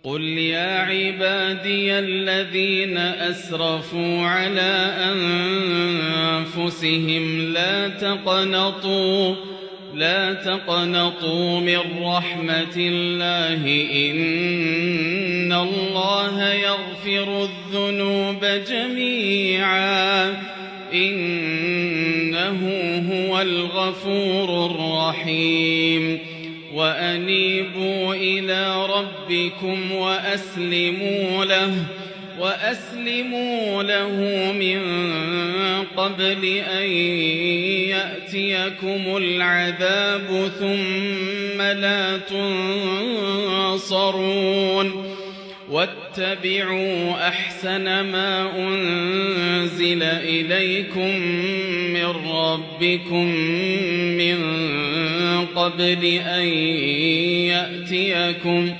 قل يا عبادي الذين أسرفوا على أنفسهم لا تقنطوا من رحمة الله إن الله يغفر الذنوب جميعا إنه هو الغفور الرحيم وأنيبوا إلى ربكم وأسلموا له من قبل أن يأتيكم العذاب ثم لا تنصرون واتبعوا أحسن ما أنزل إليكم من ربكم من قبل أن يأتيكم